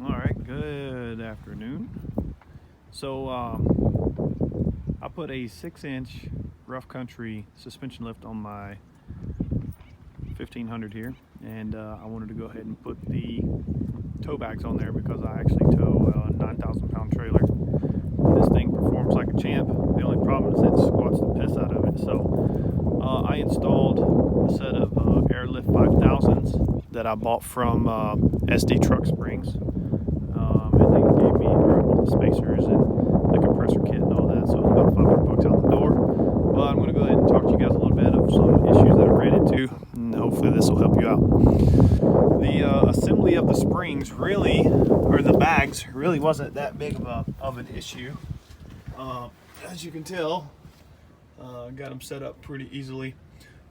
All right, good afternoon. So I put a 6-inch rough country suspension lift on my 1500 here, and I wanted to go ahead and put the tow bags on there because I actually tow a 9,000 pound trailer. This thing performs like a champ. The only problem is it squats the piss out of it. So I installed a set of Airlift 5000s that I bought from SD Truck Springs, and they gave me all the spacers and the compressor kit and all that. So it's about $500 out the door. But I'm going to go ahead and talk to you guys a little bit of some issues that I ran into, and hopefully this will help you out. The assembly of the springs really, or the bags, really wasn't that big of an issue. As you can tell, got them set up pretty easily.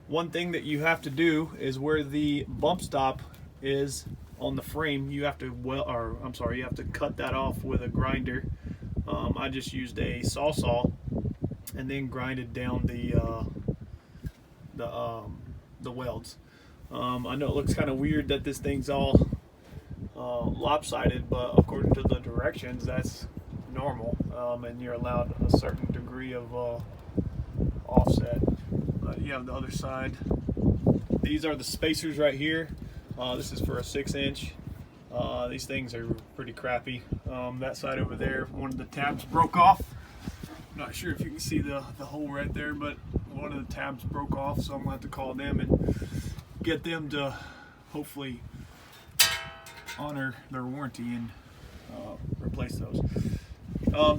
One thing that you have to do is where the bump stop is on the frame, you have to you have to cut that off with a grinder. I just used a saw and then grinded down the welds. I know it looks kind of weird that this thing's all lopsided, but according to the directions, that's normal, and you're allowed a certain degree of offset. You have the other side. These are the spacers right here. This is for a 6-inch. These things are pretty crappy. That side over there, one of the tabs broke off. I'm not sure if you can see the hole right there, but one of the tabs broke off, so I'm gonna have to call them and get them to hopefully honor their warranty and replace those.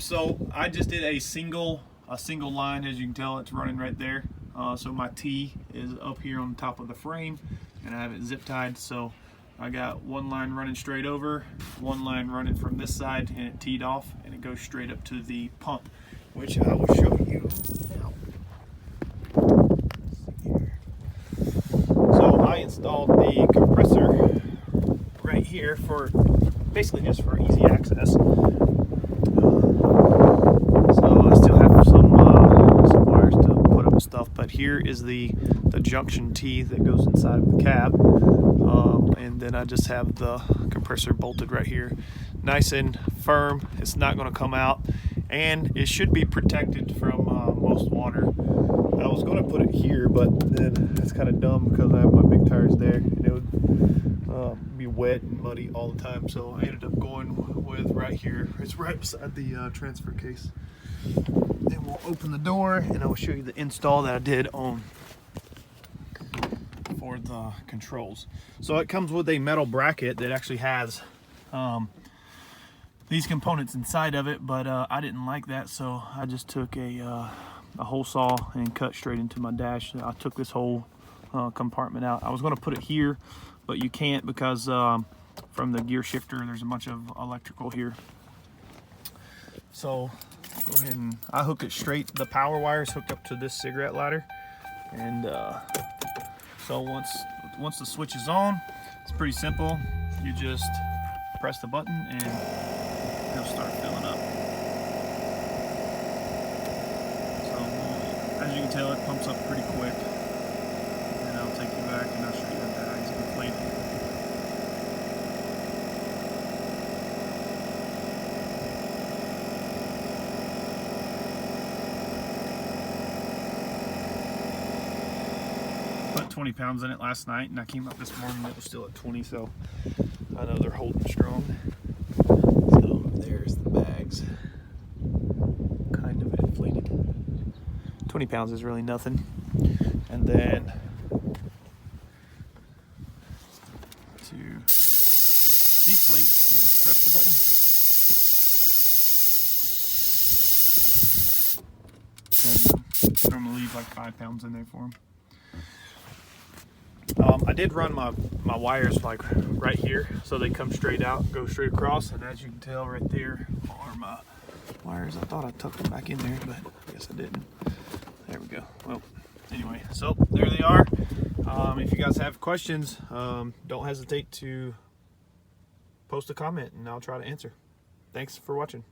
So I just did a single line. As you can tell, it's running right there. So my T is up here on top of the frame, and I have it zip tied. So I got one line running straight over, one line running from this side, and it teed off, and it goes straight up to the pump, which I will show you now. So I installed the compressor right here for basically just for easy access. So I still have some wires to put up and stuff, but here is the junction T that goes inside of the cab, and then I just have the compressor bolted right here, nice and firm. It's not going to come out, and it should be protected from most water. I was going to put it here, but then it's kind of dumb because I have my big tires there, and it would be wet and muddy all the time. So I ended up going with right here. It's right beside the transfer case. Then we'll open the door, and I will show you the install that I did for the controls. So it comes with a metal bracket that actually has these components inside of it, but I didn't like that, so I just took a hole saw and cut straight into my dash. I took this whole compartment out. I was going to put it here, but you can't because from the gear shifter there's a bunch of electrical here. So go ahead and I hook it straight. The power wire is hooked up to this cigarette lighter, and so once the switch is on, it's pretty simple. You just press the button and it'll start filling up. So as you can tell, it pumps up pretty quick. And I'll take you back and I'll show you the bags inflated. Put 20 pounds in it last night, and I came up this morning, it was still at 20, so I know they're holding strong. So there's the bags, kind of inflated. 20 pounds is really nothing. And then to deflate, you just press the button. And I normally leave like 5 pounds in there for them. I did run my wires like right here, so they come straight out, go straight across, and as you can tell right there are my wires. I thought I tucked them back in there, but I guess I didn't. There we go. Well, anyway, so there they are. If you guys have questions, don't hesitate to post a comment and I'll try to answer. Thanks for watching.